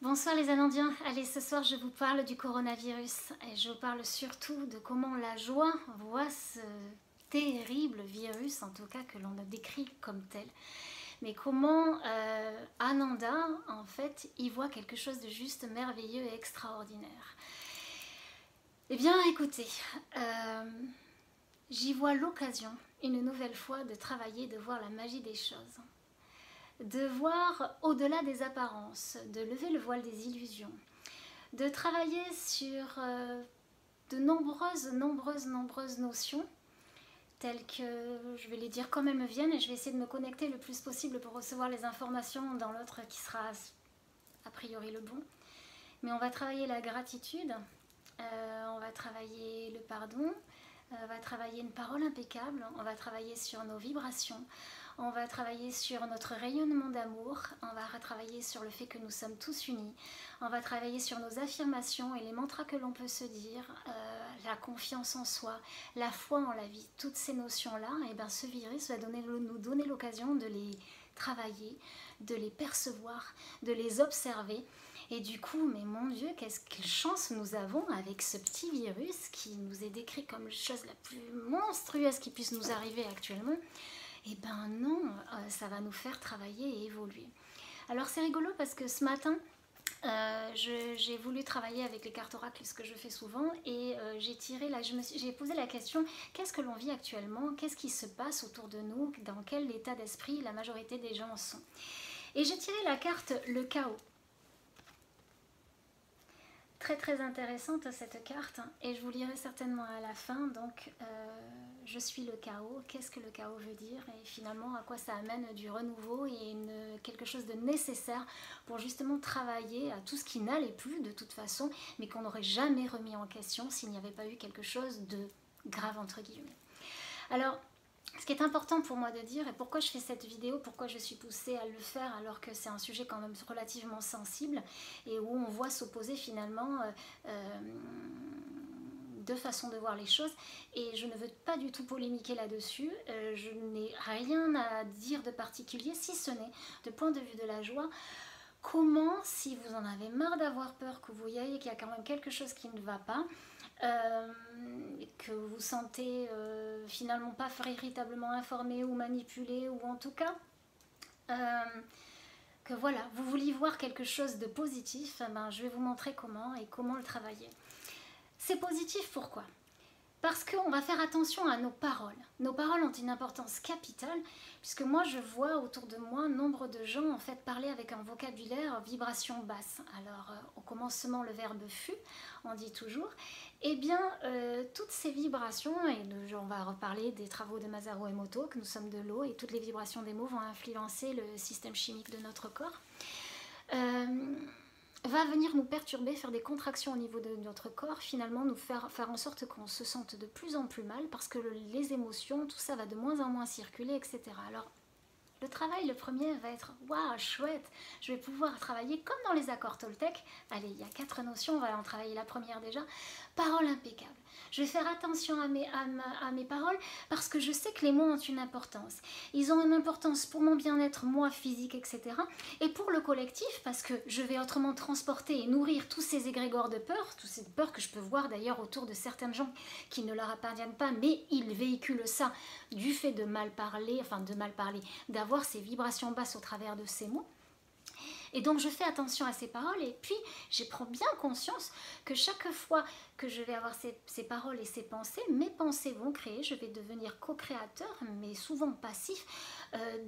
Bonsoir les Amandiens, allez ce soir je vous parle du coronavirus et je vous parle surtout de comment la joie voit ce terrible virus, en tout cas que l'on a décrit comme tel, mais comment Ananda en fait y voit quelque chose de juste merveilleux et extraordinaire. Eh bien écoutez, j'y vois l'occasion une nouvelle fois de travailler, de voir la magie des choses. De voir au-delà des apparences, de lever le voile des illusions, de travailler sur de nombreuses notions, telles que, je vais les dire comme elles me viennent, et je vais essayer de me connecter le plus possible pour recevoir les informations dans l'autre qui sera a priori le bon. Mais on va travailler la gratitude, on va travailler le pardon, on va travailler une parole impeccable, on va travailler sur nos vibrations, on va travailler sur notre rayonnement d'amour, on va retravailler sur le fait que nous sommes tous unis, on va travailler sur nos affirmations et les mantras que l'on peut se dire, la confiance en soi, la foi en la vie, toutes ces notions-là, et bien ce virus va nous donner l'occasion de les travailler, de les percevoir, de les observer. Et du coup, mais mon Dieu, quelle chance nous avons avec ce petit virus qui nous est décrit comme la chose la plus monstrueuse qui puisse nous arriver actuellement. Eh ben non, ça va nous faire travailler et évoluer. Alors c'est rigolo parce que ce matin, j'ai voulu travailler avec les cartes oracles, ce que je fais souvent, et j'ai posé la question, qu'est-ce que l'on vit actuellement? Qu'est-ce qui se passe autour de nous? Dans quel état d'esprit la majorité des gens sont? Et j'ai tiré la carte le chaos. Très intéressante cette carte, et je vous lirai certainement à la fin. Donc je suis le chaos, qu'est-ce que le chaos veut dire et finalement à quoi ça amène du renouveau et quelque chose de nécessaire pour justement travailler à tout ce qui n'allait plus de toute façon, mais qu'on n'aurait jamais remis en question s'il n'y avait pas eu quelque chose de grave entre guillemets. Alors ce qui est important pour moi de dire, et pourquoi je fais cette vidéo, pourquoi je suis poussée à le faire alors que c'est un sujet quand même relativement sensible et où on voit s'opposer finalement deux façons de voir les choses, et je ne veux pas du tout polémiquer là-dessus, je n'ai rien à dire de particulier si ce n'est de point de vue de la joie. Comment, si vous en avez marre d'avoir peur, que vous voyez qu'il y a quand même quelque chose qui ne va pas, que vous sentez finalement pas véritablement informé ou manipulé, ou en tout cas que voilà, vous vouliez voir quelque chose de positif, ben, je vais vous montrer comment et comment le travailler. C'est positif pourquoi? Parce qu'on va faire attention à nos paroles. Nos paroles ont une importance capitale, puisque moi je vois autour de moi nombre de gens en fait parler avec un vocabulaire vibration basse. Alors au commencement le verbe fut, on dit toujours, et bien toutes ces vibrations, et on va reparler des travaux de Masaru Emoto, que nous sommes de l'eau, et toutes les vibrations des mots vont influencer le système chimique de notre corps. Va venir nous perturber, faire des contractions au niveau de notre corps, finalement nous faire en sorte qu'on se sente de plus en plus mal parce que les émotions, tout ça va de moins en moins circuler, etc. Alors le travail, le premier va être waouh, chouette, je vais pouvoir travailler comme dans les accords Toltec. Allez, il y a 4 notions, on va en travailler la première déjà. Parole impeccable. Je vais faire attention à mes paroles parce que je sais que les mots ont une importance. Ils ont une importance pour mon bien-être, moi, physique, etc. Et pour le collectif, parce que je vais autrement transporter et nourrir tous ces égrégores de peur, toutes ces peurs que je peux voir d'ailleurs autour de certaines gens qui ne leur appartiennent pas, mais ils véhiculent ça du fait de mal parler, d'avoir ces vibrations basses au travers de ces mots. Et donc je fais attention à ces paroles, et puis je prends bien conscience que chaque fois que je vais avoir ces paroles et ces pensées, mes pensées vont créer, je vais devenir co-créateur, mais souvent passif,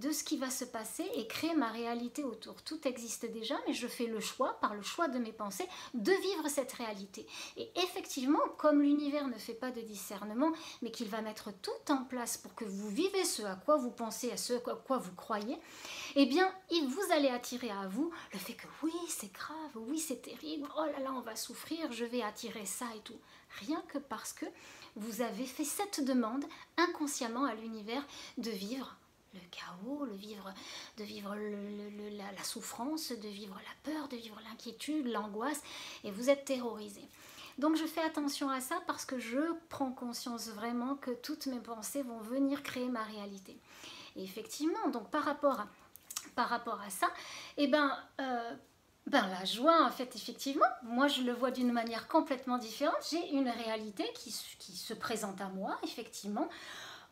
de ce qui va se passer et créer ma réalité autour. Tout existe déjà, mais je fais le choix, par le choix de mes pensées, de vivre cette réalité. Et effectivement, comme l'univers ne fait pas de discernement, mais qu'il va mettre tout en place pour que vous vivez ce à quoi vous pensez, à ce à quoi vous croyez, eh bien, vous allez attirer à vous le fait que oui, c'est grave, oui, c'est terrible, oh là là, on va souffrir, je vais attirer ça et tout. Rien que parce que vous avez fait cette demande inconsciemment à l'univers de vivre le chaos, de vivre la souffrance, de vivre la peur, de vivre l'inquiétude, l'angoisse, et vous êtes terrorisé. Donc je fais attention à ça parce que je prends conscience vraiment que toutes mes pensées vont venir créer ma réalité. Et effectivement, donc par rapport à ça, eh ben, Ben la joie, en fait, effectivement, moi je le vois d'une manière complètement différente. J'ai une réalité qui se présente à moi, effectivement,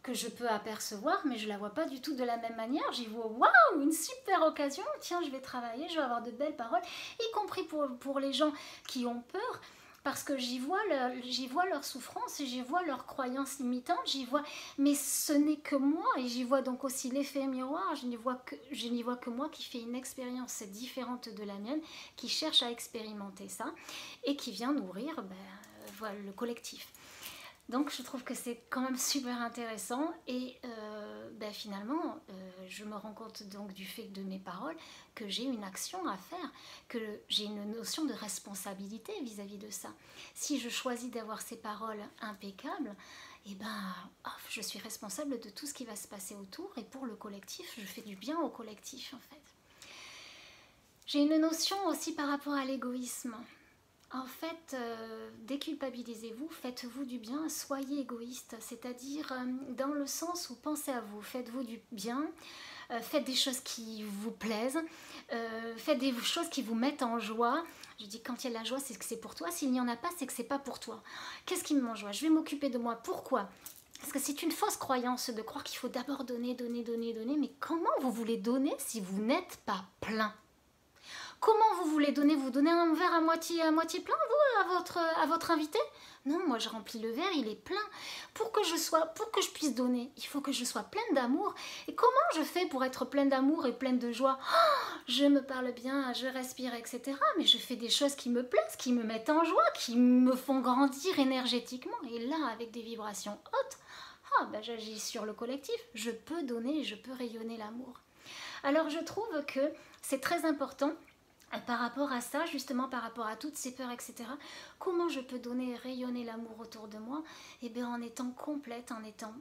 que je peux apercevoir, mais je la vois pas du tout de la même manière. J'y vois, waouh, une super occasion, tiens, je vais travailler, je vais avoir de belles paroles, y compris pour les gens qui ont peur, parce que j'y vois leur souffrance, et j'y vois leurs croyances limitantes, j'y vois, mais ce n'est que moi, et j'y vois donc aussi l'effet miroir, je n'y vois que moi qui fais une expérience différente de la mienne, qui cherche à expérimenter ça, et qui vient nourrir voilà, le collectif. Donc je trouve que c'est quand même super intéressant et finalement je me rends compte donc du fait de mes paroles que j'ai une action à faire, que j'ai une notion de responsabilité vis-à-vis de ça. Si je choisis d'avoir ces paroles impeccables, et je suis responsable de tout ce qui va se passer autour et pour le collectif, je fais du bien au collectif en fait. J'ai une notion aussi par rapport à l'égoïsme. En fait, déculpabilisez-vous, faites-vous du bien, soyez égoïste, c'est-à-dire dans le sens où pensez à vous, faites-vous du bien, faites des choses qui vous plaisent, faites des choses qui vous mettent en joie. Je dis quand il y a de la joie, c'est que c'est pour toi, s'il n'y en a pas, c'est que c'est pas pour toi. Qu'est-ce qui me met en joie? Je vais m'occuper de moi, pourquoi? Parce que c'est une fausse croyance de croire qu'il faut d'abord donner, donner, donner, donner, mais comment vous voulez donner si vous n'êtes pas plein? Comment vous voulez donner? Vous donnez un verre à moitié plein, vous, à votre invité? Non, moi je remplis le verre, il est plein. Pour que je puisse donner, il faut que je sois pleine d'amour. Et comment je fais pour être pleine d'amour et pleine de joie? Je me parle bien, je respire, etc. Mais je fais des choses qui me plaisent, qui me mettent en joie, qui me font grandir énergétiquement. Et là, avec des vibrations hautes, j'agis sur le collectif. Je peux donner, je peux rayonner l'amour. Alors je trouve que c'est très important par rapport à ça, justement par rapport à toutes ces peurs, etc. Comment je peux donner et rayonner l'amour autour de moi? Eh bien en étant complète, en étant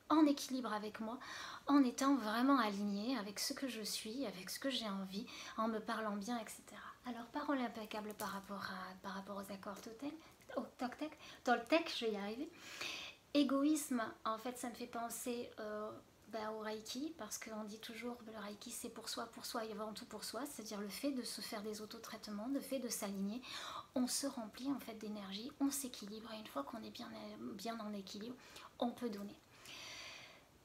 en équilibre avec moi, en étant vraiment alignée avec ce que je suis, avec ce que j'ai envie, en me parlant bien, etc. Alors parole impeccable par rapport aux accords Toltec, je vais y arriver. Égoïsme, en fait ça me fait penser au Reiki, parce qu'on dit toujours que le Reiki c'est pour soi et avant tout pour soi, c'est-à-dire le fait de se faire des autotraitements, le fait de s'aligner, on se remplit en fait d'énergie, on s'équilibre et une fois qu'on est bien en équilibre, on peut donner.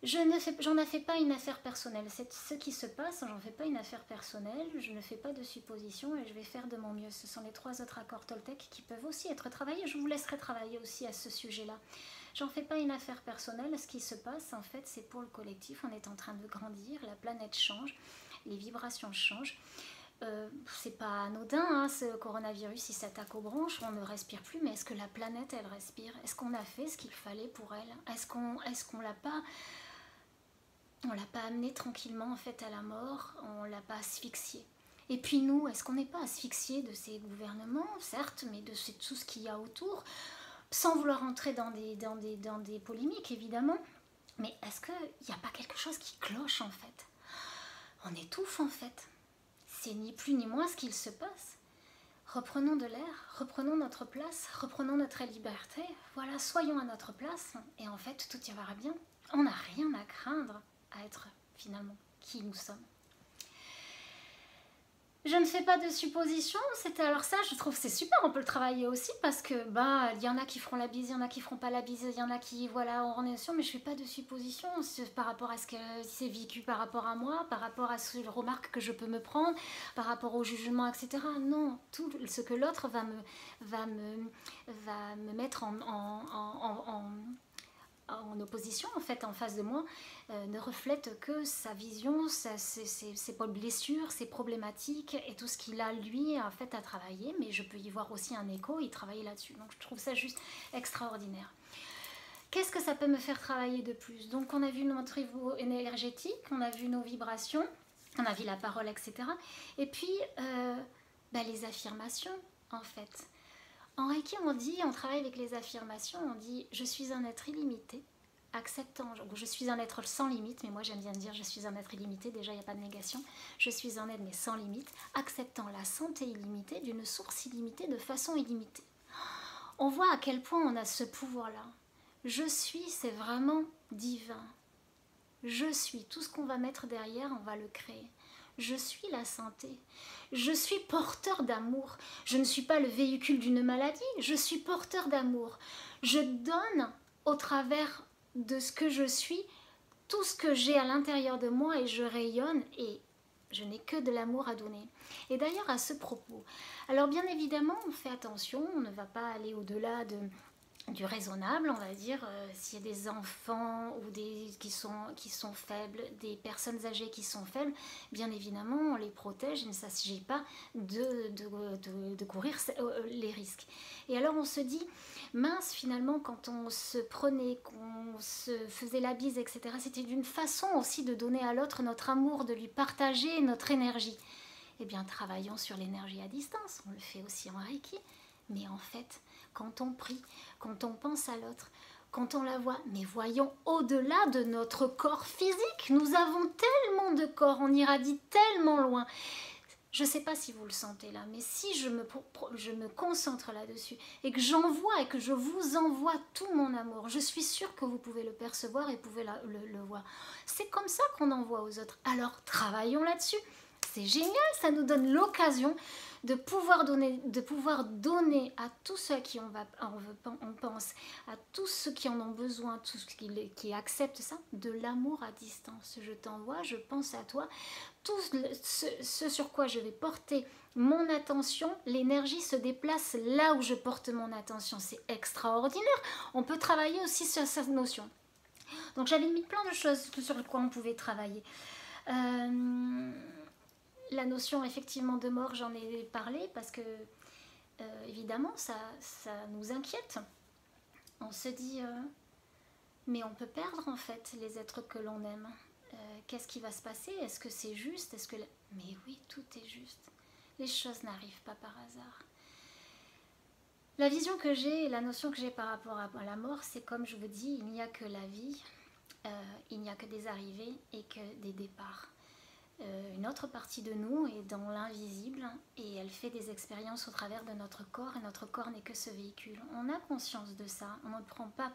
J'en ne fais pas une affaire personnelle, c'est ce qui se passe, j'en fais pas une affaire personnelle, je ne fais pas de suppositions et je vais faire de mon mieux. Ce sont les 3 autres accords Toltec qui peuvent aussi être travaillés, je vous laisserai travailler aussi à ce sujet-là. J'en fais pas une affaire personnelle, ce qui se passe en fait c'est pour le collectif, on est en train de grandir, la planète change, les vibrations changent. C'est pas anodin, hein, ce coronavirus il s'attaque aux branches, on ne respire plus, mais est-ce que la planète elle respire? Est-ce qu'on a fait ce qu'il fallait pour elle? Est-ce qu'on l'a pas... On l'a pas amené tranquillement en fait à la mort, on l'a pas asphyxié. Et puis nous, est-ce qu'on n'est pas asphyxié de ces gouvernements, certes, mais de tout ce qu'il y a autour, sans vouloir entrer dans des polémiques évidemment, mais est-ce qu'il n'y a pas quelque chose qui cloche en fait? On étouffe en fait. C'est ni plus ni moins ce qu'il se passe. Reprenons de l'air, reprenons notre place, reprenons notre liberté, voilà, soyons à notre place, et en fait tout ira bien. On n'a rien à craindre à être finalement qui nous sommes. Je ne fais pas de suppositions, alors ça je trouve c'est super, on peut le travailler aussi parce que il y en a qui feront la bise, il y en a qui feront pas la bise, il y en a qui voilà en relation, mais je fais pas de suppositions par rapport à ce que c'est vécu par rapport à moi, par rapport à ce remarque que je peux me prendre, par rapport au jugement, etc. Non, tout ce que l'autre va me mettre en opposition en fait en face de moi ne reflète que sa vision, ses blessures, ses problématiques et tout ce qu'il a lui en fait à travailler, mais je peux y voir aussi un écho et travailler là-dessus, donc je trouve ça juste extraordinaire. Qu'est-ce que ça peut me faire travailler de plus? Donc on a vu notre niveau énergétique, on a vu nos vibrations, on a vu la parole, etc. Et puis les affirmations en fait. En Reiki, on travaille avec les affirmations, on dit « je suis un être illimité », acceptant, je suis un être sans limite, mais moi j'aime bien dire « je suis un être illimité », déjà il n'y a pas de négation, je suis un être mais sans limite, acceptant la santé illimitée d'une source illimitée de façon illimitée. On voit à quel point on a ce pouvoir-là. Je suis, c'est vraiment divin. Je suis, tout ce qu'on va mettre derrière, on va le créer. je suis la santé. Je suis porteur d'amour. Je ne suis pas le véhicule d'une maladie, je suis porteur d'amour. Je donne au travers de ce que je suis tout ce que j'ai à l'intérieur de moi et je rayonne et je n'ai que de l'amour à donner. Et d'ailleurs à ce propos, alors bien évidemment on fait attention, on ne va pas aller au-delà du raisonnable, on va dire, s'il y a des enfants ou qui sont faibles, des personnes âgées qui sont faibles, bien évidemment on les protège, il ne s'agit pas de courir les risques. Et alors on se dit, mince finalement quand on se prenait, qu'on se faisait la bise, etc., c'était d'une façon aussi de donner à l'autre notre amour, de lui partager notre énergie. Eh bien travaillons sur l'énergie à distance, on le fait aussi en Reiki, mais en fait, quand on prie, quand on pense à l'autre, quand on la voit, mais voyons au-delà de notre corps physique. Nous avons tellement de corps, on irradie tellement loin. Je ne sais pas si vous le sentez là, mais si je me concentre là-dessus et que j'envoie et que je vous envoie tout mon amour, je suis sûre que vous pouvez le percevoir et pouvez le voir. C'est comme ça qu'on envoie aux autres. Alors travaillons là-dessus. C'est génial, ça nous donne l'occasion de pouvoir donner à tous ceux à qui on pense, à tous ceux qui en ont besoin, tous ceux qui acceptent ça, de l'amour à distance. Je t'envoie, je pense à toi, tout ce sur quoi je vais porter mon attention, l'énergie se déplace là où je porte mon attention. C'est extraordinaire. On peut travailler aussi sur cette notion. Donc j'avais mis plein de choses sur quoi on pouvait travailler. La notion effectivement de mort, j'en ai parlé parce que évidemment ça nous inquiète. On se dit mais on peut perdre en fait les êtres que l'on aime. Qu'est-ce qui va se passer? Est-ce que c'est juste? Mais oui, tout est juste. Les choses n'arrivent pas par hasard. La vision que j'ai et la notion que j'ai par rapport à la mort, c'est comme je vous dis, il n'y a que la vie, il n'y a que des arrivées et que des départs. Une autre partie de nous est dans l'invisible et elle fait des expériences au travers de notre corps et notre corps n'est que ce véhicule. On a conscience de ça, on ne prend pas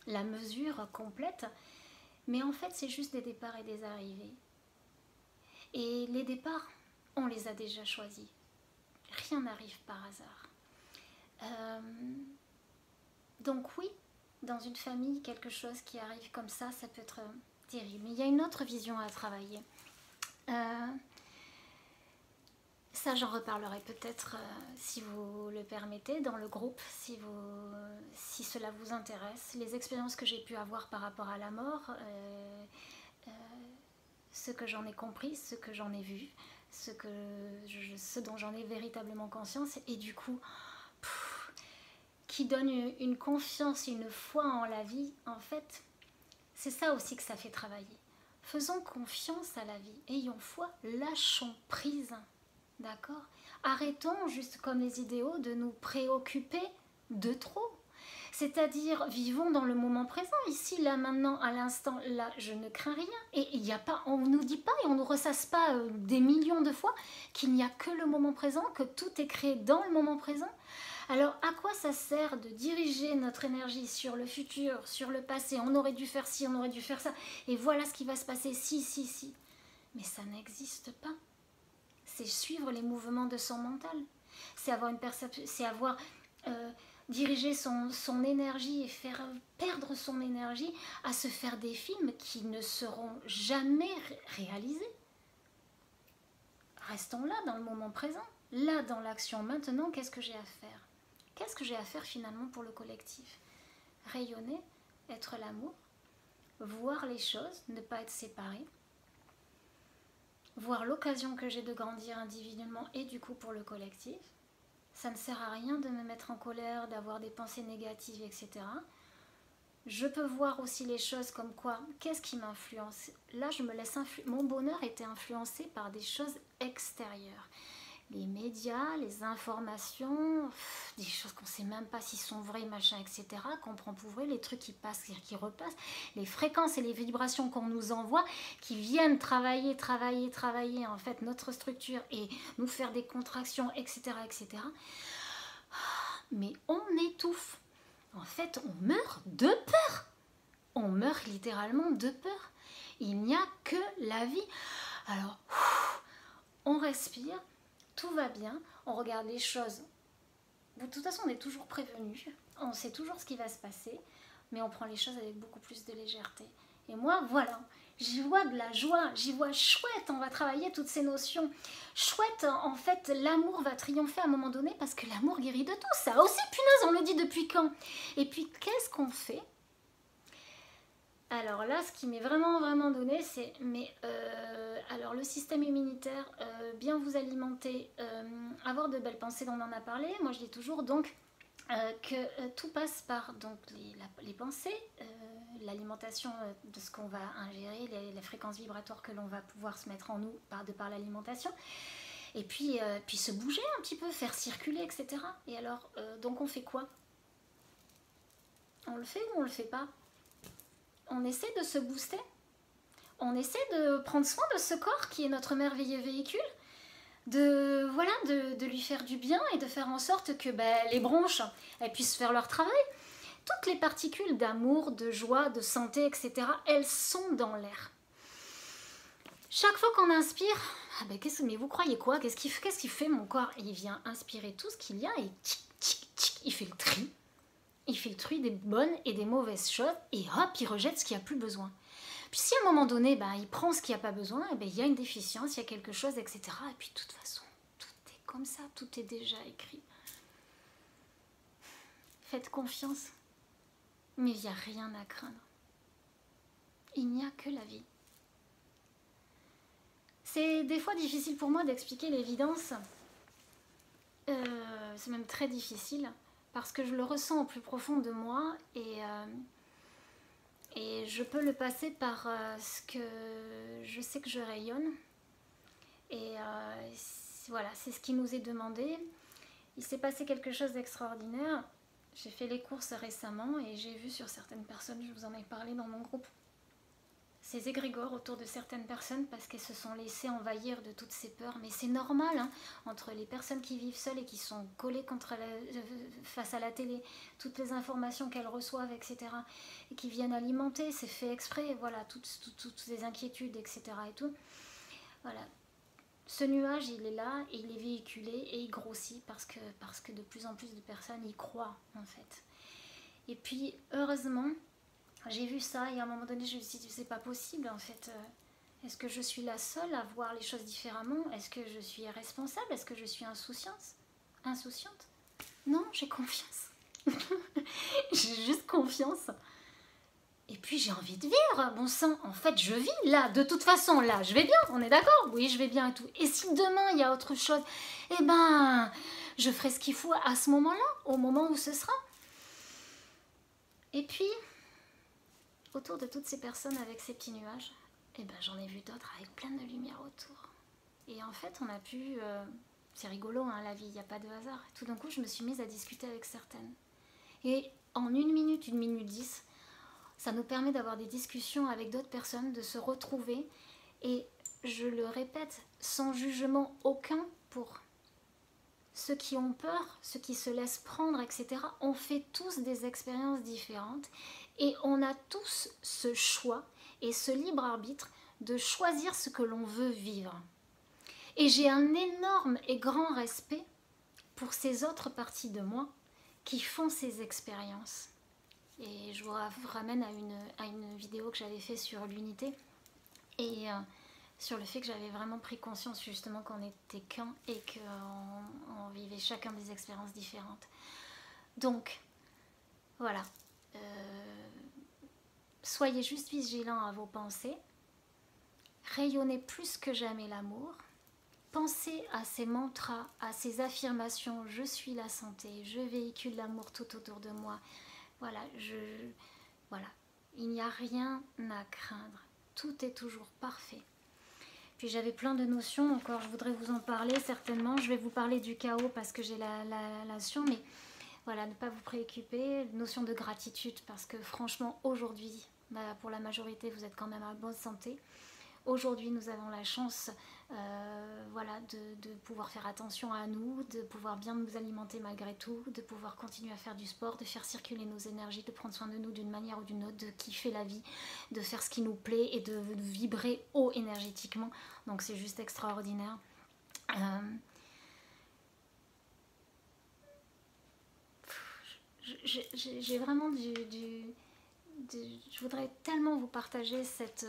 la mesure complète, mais en fait c'est juste des départs et des arrivées. Et les départs, on les a déjà choisis. Rien n'arrive par hasard. Donc oui, dans une famille, quelque chose qui arrive comme ça peut être terrible. Mais il y a une autre vision à travailler. Ça j'en reparlerai peut-être si vous le permettez dans le groupe, si cela vous intéresse. Les expériences que j'ai pu avoir par rapport à la mort, ce que j'en ai compris, ce que j'en ai vu, ce dont j'en ai véritablement conscience et du coup qui donne une confiance et une foi en la vie. En fait c'est ça aussi que ça fait travailler. Faisons confiance à la vie, ayons foi, lâchons prise, d'accord? Arrêtons, juste comme les idéaux, de nous préoccuper de trop. C'est-à-dire, vivons dans le moment présent, ici, là, maintenant, à l'instant, là, je ne crains rien. Et il n'y a pas, on ne nous dit pas et on ne nous ressasse pas des millions de fois qu'il n'y a que le moment présent, que tout est créé dans le moment présent. Alors, à quoi ça sert de diriger notre énergie sur le futur, sur le passé? On aurait dû faire ci, on aurait dû faire ça, et voilà ce qui va se passer, si. Mais ça n'existe pas. C'est suivre les mouvements de son mental. C'est avoir une perception, c'est avoir dirigé son énergie et faire perdre son énergie à se faire des films qui ne seront jamais réalisés. Restons là, dans le moment présent, là, dans l'action. Maintenant, qu'est-ce que j'ai à faire? Qu'est-ce que j'ai à faire finalement pour le collectif? Rayonner, être l'amour, voir les choses, ne pas être séparé, voir l'occasion que j'ai de grandir individuellement et du coup pour le collectif. Ça ne sert à rien de me mettre en colère, d'avoir des pensées négatives, etc. Je peux voir aussi les choses comme quoi, qu'est-ce qui m'influence? Là, je me laisse mon bonheur était influencé par des choses extérieures. Les médias, les informations, des choses qu'on ne sait même pas s'ils sont vrais, machin, etc., qu'on prend pour vrai, les trucs qui passent, qui repassent, les fréquences et les vibrations qu'on nous envoie, qui viennent travailler en fait notre structure et nous faire des contractions, etc., etc. Mais on étouffe. En fait, on meurt de peur. On meurt littéralement de peur. Il n'y a que la vie. Alors, on respire, tout va bien, on regarde les choses. De toute façon, on est toujours prévenu, on sait toujours ce qui va se passer, mais on prend les choses avec beaucoup plus de légèreté. Et moi, voilà, j'y vois de la joie, j'y vois chouette, on va travailler toutes ces notions. Chouette, en fait, l'amour va triompher à un moment donné parce que l'amour guérit de tout. Ça aussi, punaise, on le dit depuis quand? Et puis, qu'est-ce qu'on fait? Alors là, ce qui m'est vraiment donné, c'est alors le système immunitaire, bien vous alimenter, avoir de belles pensées, dont on en a parlé. Moi, je dis toujours donc que tout passe par donc les pensées, l'alimentation de ce qu'on va ingérer, les fréquences vibratoires que l'on va pouvoir se mettre en nous de par l'alimentation. Et puis se bouger un petit peu, faire circuler, etc. Et alors, donc on fait quoi? On le fait ou on le fait pas? On essaie de se booster, on essaie de prendre soin de ce corps qui est notre merveilleux véhicule, de lui faire du bien et de faire en sorte que les bronches elles puissent faire leur travail. Toutes les particules d'amour, de joie, de santé, etc., elles sont dans l'air. Chaque fois qu'on inspire, mais vous croyez quoi? Qu'est-ce qu'il fait mon corps? Il vient inspirer tout ce qu'il y a et tic, tic, tic, il fait le tri. Il fait le tri des bonnes et des mauvaises choses et hop, il rejette ce qu'il n'y a plus besoin. Puis si à un moment donné, il prend ce qu'il n'y a pas besoin, il y a une déficience, il y a quelque chose, etc. Et puis de toute façon, tout est comme ça, tout est déjà écrit. Faites confiance, mais il n'y a rien à craindre. Il n'y a que la vie. C'est des fois difficile pour moi d'expliquer l'évidence. C'est même très difficile. Parce que je le ressens au plus profond de moi et je peux le passer par ce que je sais que je rayonne. Et voilà, c'est ce qui nous est demandé. Il s'est passé quelque chose d'extraordinaire. J'ai fait les courses récemment et j'ai vu sur certaines personnes, je vous en ai parlé dans mon groupe, ces égrégores autour de certaines personnes parce qu'elles se sont laissées envahir de toutes ces peurs. Mais c'est normal, hein, entre les personnes qui vivent seules et qui sont collées face à la télé, toutes les informations qu'elles reçoivent, etc. et qui viennent alimenter, c'est fait exprès, voilà, toutes ces inquiétudes, etc. et tout. Voilà. Ce nuage, il est là, et il est véhiculé et il grossit parce que de plus en plus de personnes y croient, en fait. Et puis, heureusement, j'ai vu ça et à un moment donné je me suis dit c'est pas possible en fait. Est-ce que je suis la seule à voir les choses différemment? Est-ce que je suis irresponsable? Est-ce que je suis insouciante? Non, j'ai confiance. J'ai juste confiance. Et puis j'ai envie de vivre, bon sang, en fait je vis là, de toute façon là, je vais bien, on est d'accord? Oui, je vais bien et tout. Et si demain il y a autre chose, je ferai ce qu'il faut à ce moment-là, au moment où ce sera. Et puis, autour de toutes ces personnes avec ces petits nuages, j'en ai vu d'autres avec plein de lumière autour. Et en fait, on a pu... c'est rigolo, hein, la vie, il n'y a pas de hasard. Tout d'un coup, je me suis mise à discuter avec certaines. Et en 1 minute, 1 minute 10, ça nous permet d'avoir des discussions avec d'autres personnes, de se retrouver. Et je le répète, sans jugement aucun pour ceux qui ont peur, ceux qui se laissent prendre, etc. On fait tous des expériences différentes. Et on a tous ce choix et ce libre arbitre de choisir ce que l'on veut vivre. Et j'ai un énorme et grand respect pour ces autres parties de moi qui font ces expériences. Et je vous ramène à une vidéo que j'avais faite sur l'unité et sur le fait que j'avais vraiment pris conscience justement qu'on n'était qu'un et qu'on vivait chacun des expériences différentes. Donc, voilà. Soyez juste vigilants à vos pensées. Rayonnez plus que jamais l'amour. Pensez à ces mantras, à ces affirmations. Je suis la santé, je véhicule l'amour tout autour de moi. Voilà, il n'y a rien à craindre. Tout est toujours parfait. Puis j'avais plein de notions, encore je voudrais vous en parler certainement. Je vais vous parler du chaos parce que j'ai la notion, mais voilà, ne pas vous préoccuper. Notion de gratitude parce que franchement aujourd'hui, pour la majorité vous êtes quand même en bonne santé. Aujourd'hui nous avons la chance de pouvoir faire attention à nous, de pouvoir bien nous alimenter malgré tout, de pouvoir continuer à faire du sport, de faire circuler nos énergies, de prendre soin de nous d'une manière ou d'une autre, de kiffer la vie, de faire ce qui nous plaît et de vibrer haut énergétiquement. Donc c'est juste extraordinaire. Euh, j'ai vraiment je voudrais tellement vous partager cette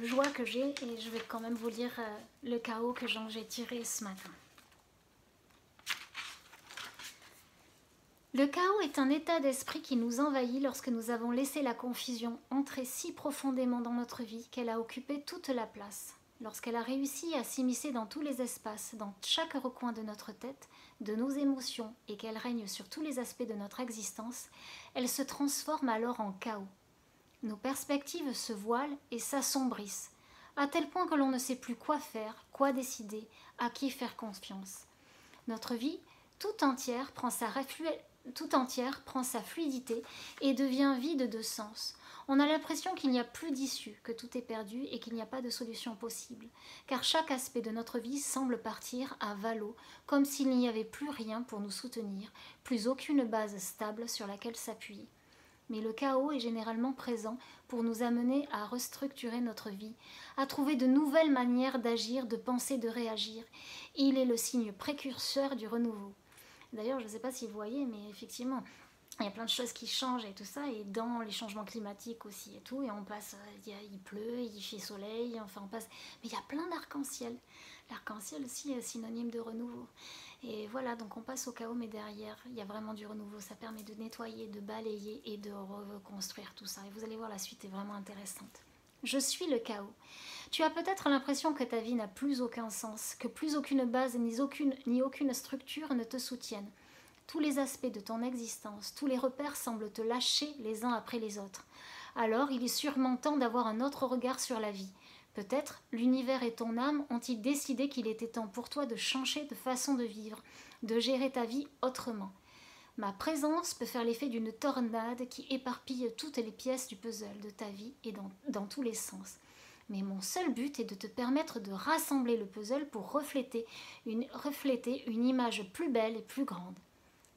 joie que j'ai, et je vais quand même vous lire le chaos que j'ai tiré ce matin. Le chaos est un état d'esprit qui nous envahit lorsque nous avons laissé la confusion entrer si profondément dans notre vie qu'elle a occupé toute la place. Lorsqu'elle a réussi à s'immiscer dans tous les espaces, dans chaque recoin de notre tête, de nos émotions, et qu'elle règne sur tous les aspects de notre existence, elle se transforme alors en chaos. Nos perspectives se voilent et s'assombrissent, à tel point que l'on ne sait plus quoi faire, quoi décider, à qui faire confiance. Notre vie tout entière prend sa fluidité et devient vide de sens. On a l'impression qu'il n'y a plus d'issue, que tout est perdu et qu'il n'y a pas de solution possible, car chaque aspect de notre vie semble partir à valo, comme s'il n'y avait plus rien pour nous soutenir, plus aucune base stable sur laquelle s'appuyer. Mais le chaos est généralement présent pour nous amener à restructurer notre vie, à trouver de nouvelles manières d'agir, de penser, de réagir. Il est le signe précurseur du renouveau. D'ailleurs, je ne sais pas si vous voyez, mais effectivement, il y a plein de choses qui changent et tout ça, et dans les changements climatiques aussi et tout, et on passe, il pleut, il fait soleil, enfin on passe, mais il y a plein d'arc-en-ciel. L'arc-en-ciel aussi est synonyme de renouveau. Et voilà, donc on passe au chaos, mais derrière, il y a vraiment du renouveau. Ça permet de nettoyer, de balayer et de reconstruire tout ça. Et vous allez voir, la suite est vraiment intéressante. Je suis le chaos. Tu as peut-être l'impression que ta vie n'a plus aucun sens, que plus aucune base ni aucune structure ne te soutiennent. Tous les aspects de ton existence, tous les repères semblent te lâcher les uns après les autres. Alors il est sûrement temps d'avoir un autre regard sur la vie. Peut-être l'univers et ton âme ont-ils décidé qu'il était temps pour toi de changer de façon de vivre, de gérer ta vie autrement. Ma présence peut faire l'effet d'une tornade qui éparpille toutes les pièces du puzzle de ta vie et dans tous les sens. Mais mon seul but est de te permettre de rassembler le puzzle pour refléter une image plus belle et plus grande.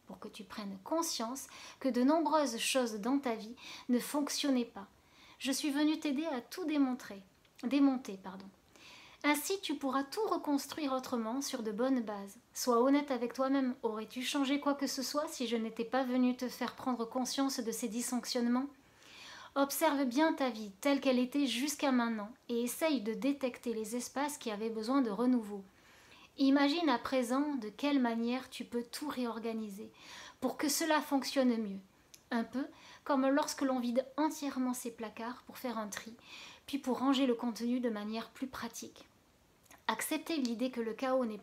Pour que tu prennes conscience que de nombreuses choses dans ta vie ne fonctionnaient pas. Je suis venue t'aider à tout démonter. Ainsi, tu pourras tout reconstruire autrement sur de bonnes bases. Sois honnête avec toi-même. Aurais-tu changé quoi que ce soit si je n'étais pas venue te faire prendre conscience de ces dysfonctionnements ? Observe bien ta vie telle qu'elle était jusqu'à maintenant et essaye de détecter les espaces qui avaient besoin de renouveau. Imagine à présent de quelle manière tu peux tout réorganiser pour que cela fonctionne mieux. Un peu comme lorsque l'on vide entièrement ses placards pour faire un tri, puis pour ranger le contenu de manière plus pratique. Accepter l'idée que le chaos n'est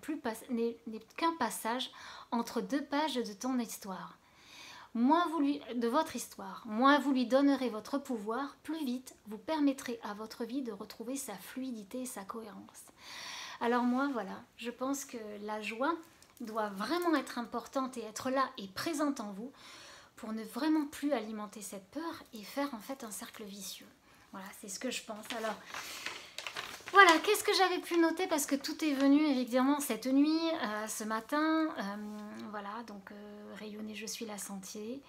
qu'un passage entre deux pages de ton histoire. Moins vous lui donnerez votre pouvoir, plus vite vous permettrez à votre vie de retrouver sa fluidité et sa cohérence. Alors moi, voilà, je pense que la joie doit vraiment être importante et être là et présente en vous pour ne vraiment plus alimenter cette peur et faire en fait un cercle vicieux. Voilà, c'est ce que je pense. Alors, voilà, qu'est-ce que j'avais pu noter parce que tout est venu évidemment cette nuit, ce matin. Voilà, donc rayonner, je suis la santé.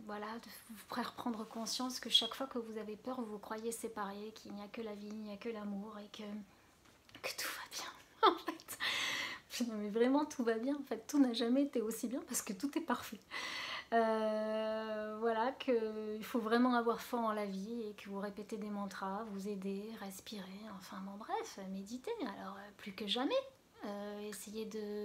Voilà, de vous faire prendre conscience que chaque fois que vous avez peur, vous vous croyez séparés, qu'il n'y a que la vie, il n'y a que l'amour et que tout va bien en fait. Mais vraiment tout va bien en fait, tout n'a jamais été aussi bien parce que tout est parfait. Voilà, qu'il faut vraiment avoir foi en la vie et que vous répétez des mantras, vous aidez, respirez, enfin bon bref, méditez. Alors plus que jamais, essayez de